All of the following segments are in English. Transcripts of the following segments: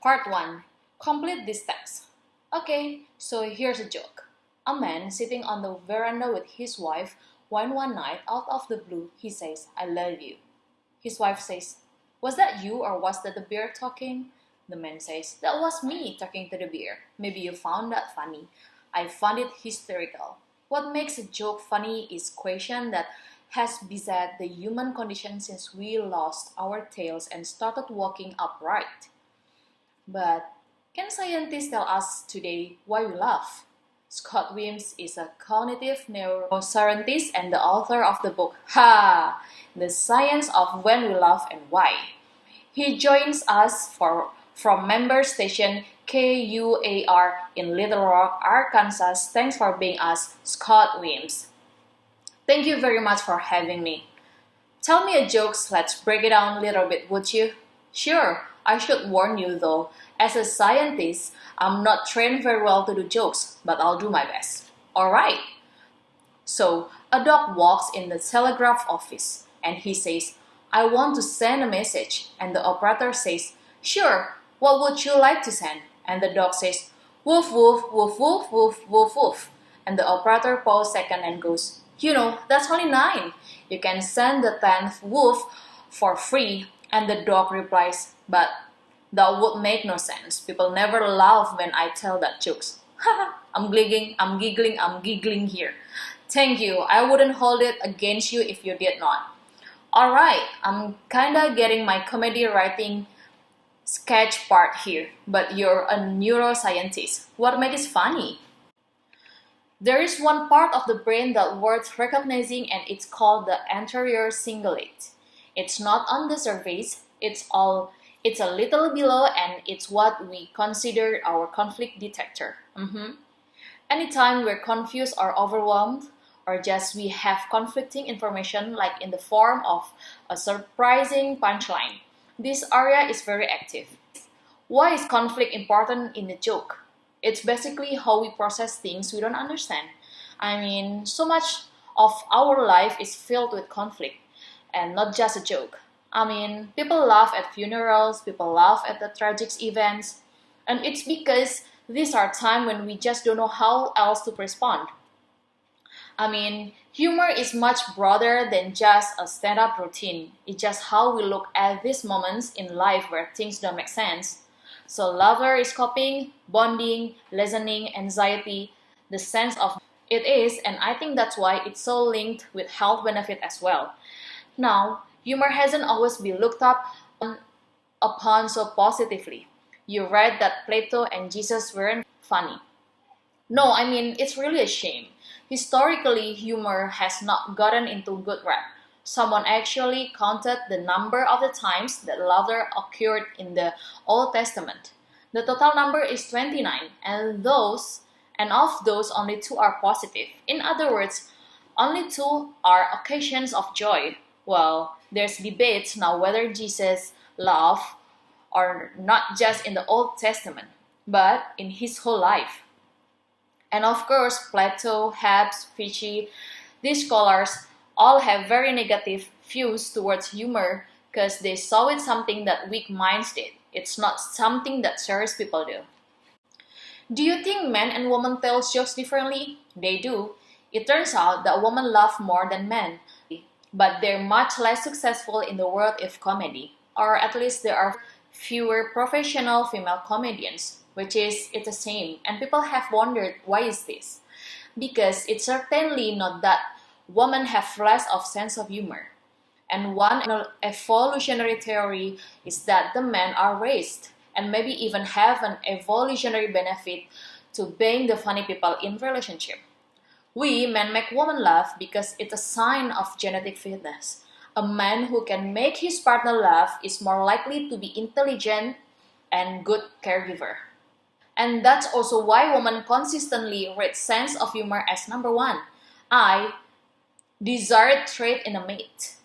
Part 1. Complete this text. Okay, so here's a joke. A man sitting on the veranda with his wife when one night, out of the blue, he says, "I love you." His wife says, "Was that you or was that the bear talking?" The man says, "That was me talking to the bear. Maybe you found that funny. I found it hysterical." What makes a joke funny is question that has beset the human condition since we lost our tails and started walking upright. But can scientists tell us today why we laugh? Scott Wims is a cognitive neuroscientist and the author of the book The Science of When We Laugh and Why. He joins us from member station KUAR in Little Rock, Arkansas. Thanks for being us, Scott Wims. Thank you very much for having me. Tell me a joke, let's break it down a little bit, would you? Sure, I should warn you though, as a scientist, I'm not trained very well to do jokes, but I'll do my best. Alright. So, a dog walks in the telegraph office and he says, "I want to send a message." And the operator says, "Sure, what would you like to send?" And the dog says, "Woof, woof, woof, woof, woof, woof, woof." And the operator pauses a second and goes, "You know, that's only 9. You can send the 10th woof for free." And the dog replies, "But that would make no sense. People never laugh when I tell that jokes." I'm giggling here. Thank you. I wouldn't hold it against you if you did not. Alright, I'm kinda getting my comedy writing sketch part here, but you're a neuroscientist. What makes it funny? There is one part of the brain that worth recognizing and it's called the anterior cingulate. It's not on the surface, it's a little below and it's what we consider our conflict detector. Anytime we're confused or overwhelmed, or just we have conflicting information like in the form of a surprising punchline, this area is very active. Why is conflict important in the joke? It's basically how we process things we don't understand. I mean, so much of our life is filled with conflict and not just a joke. I mean, people laugh at funerals, people laugh at the tragic events, and it's because these are times when we just don't know how else to respond. I mean, humor is much broader than just a stand-up routine. It's just how we look at these moments in life where things don't make sense. So laughter is coping, bonding, listening, anxiety, the sense of it is, and I think that's why it's so linked with health benefit as well. Now, humor hasn't always been looked upon so positively. You read that Plato and Jesus weren't funny. No, I mean, it's really a shame. Historically, humor has not gotten into good rap. Someone actually counted the number of the times that laughter occurred in the Old Testament. The total number is 29, and of those, only 2 are positive. In other words, only 2 are occasions of joy. Well, there's debate now whether Jesus laughed or not just in the Old Testament, but in his whole life. And of course, Plato, Hobbes, Fichte, these scholars all have very negative views towards humor because they saw it something that weak minds did. It's not something that serious people do. Do you think men and women tell jokes differently? They do. It turns out that women laugh more than men, but they're much less successful in the world of comedy, or at least there are fewer professional female comedians, it's the same, and people have wondered why is this? Because it's certainly not that women have less of sense of humor. And one evolutionary theory is that the men are raised and maybe even have an evolutionary benefit to being the funny people in relationship. We men make women laugh because it's a sign of genetic fitness. A man who can make his partner laugh is more likely to be intelligent and good caregiver. And that's also why women consistently rate sense of humor as number 1. Desired trait in a mate.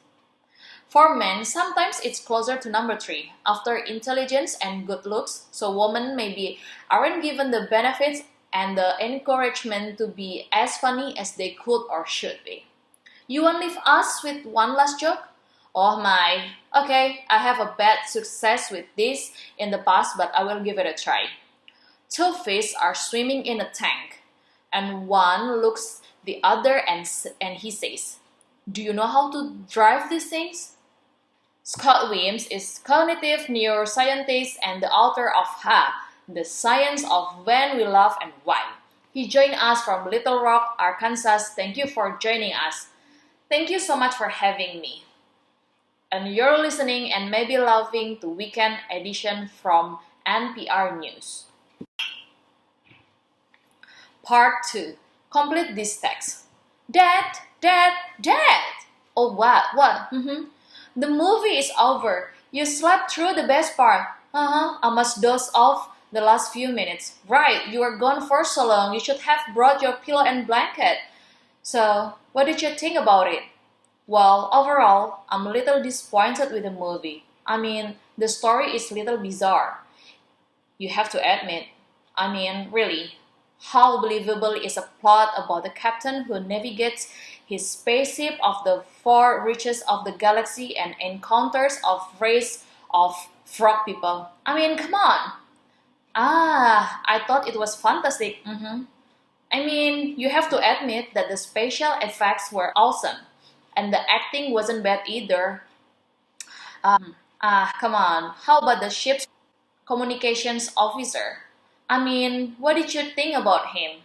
For men, sometimes it's closer to number 3, after intelligence and good looks, so women maybe aren't given the benefits and the encouragement to be as funny as they could or should be. You want to leave us with one last joke? Oh my. Okay, I have a bad success with this in the past, but I will give it a try. Two fish are swimming in a tank, and one looks the other and he says, "Do you know how to drive these things?" Scott Williams is cognitive neuroscientist and the author of The Science of When We Love and Why. He joined us from Little Rock, Arkansas. Thank you for joining us. Thank you so much for having me. And you're listening and maybe loving the weekend edition from NPR News. Part 2. Complete this text. Dad, Dad, Dad! Oh, what? The movie is over. You slept through the best part. I must doze off the last few minutes. Right, you were gone for so long. You should have brought your pillow and blanket. So, what did you think about it? Well, overall, I'm a little disappointed with the movie. I mean, the story is a little bizarre. You have to admit. I mean, really, how believable is a plot about the captain who navigates his spaceship of the four reaches of the galaxy and encounters a race of frog people? I mean, come on. I thought it was fantastic. I mean, you have to admit that the special effects were awesome. And the acting wasn't bad either. Come on. How about the ship's communications officer? I mean, what did you think about him?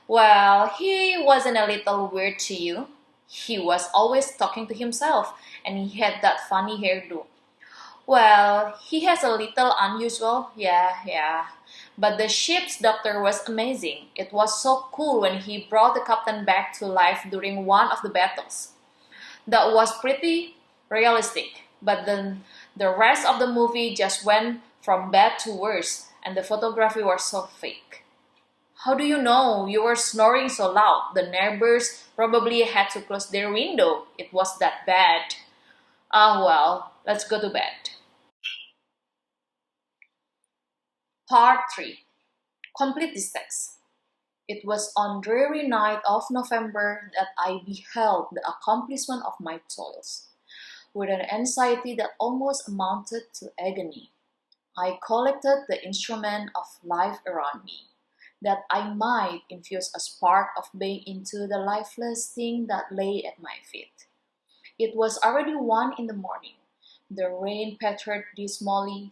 Well, he wasn't a little weird to you. He was always talking to himself, and he had that funny hairdo. Well, he has a little unusual, yeah. But the ship's doctor was amazing. It was so cool when he brought the captain back to life during one of the battles. That was pretty realistic, but then the rest of the movie just went from bad to worse, and the photography was so fake. How do you know? You were snoring so loud. The neighbors probably had to close their window. It was that bad. Well, let's go to bed. Part 3. Complete this text. It was on dreary night of November that I beheld the accomplishment of my toils. With an anxiety that almost amounted to agony, I collected the instrument of life around me, that I might infuse a spark of being into the lifeless thing that lay at my feet. It was already 1 in the morning. The rain pattered dismally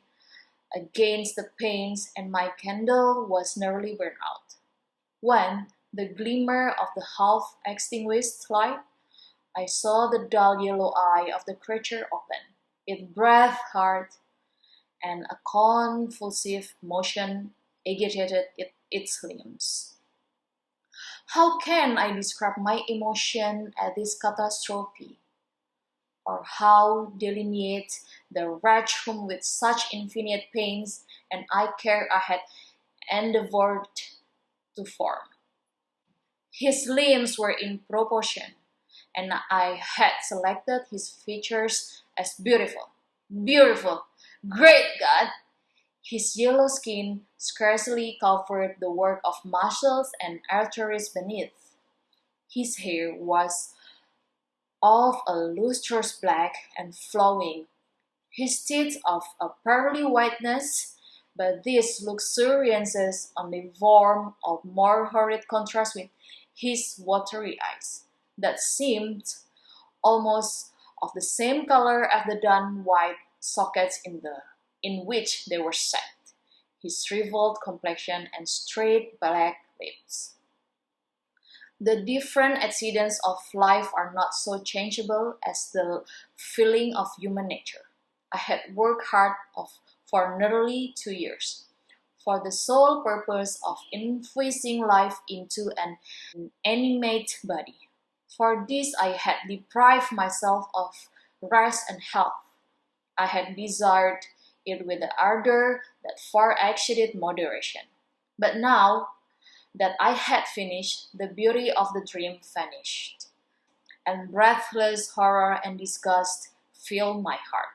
against the panes, and my candle was nearly burned out. When the glimmer of the half-extinguished light, I saw the dull yellow eye of the creature open. It breathed hard, and a convulsive motion agitated its limbs. How can I describe my emotion at this catastrophe? Or how delineate the wretch whom with such infinite pains and care I had endeavored to form? His limbs were in proportion, and I had selected his features as beautiful. Beautiful! Great God! His yellow skin scarcely covered the work of muscles and arteries beneath. His hair was of a lustrous black and flowing, his teeth of a pearly whiteness, but these luxuriances only formed a more horrid contrast with his watery eyes, that seemed almost of the same color as the dun white sockets in which they were set, his shriveled complexion and straight black lips. The different accidents of life are not so changeable as the feeling of human nature. I had worked hard for nearly 2 years, for the sole purpose of infusing life into an animate body. For this I had deprived myself of rest and health. I had desired it with an ardor that far exceeded moderation. But now that I had finished, the beauty of the dream vanished, and breathless horror and disgust filled my heart.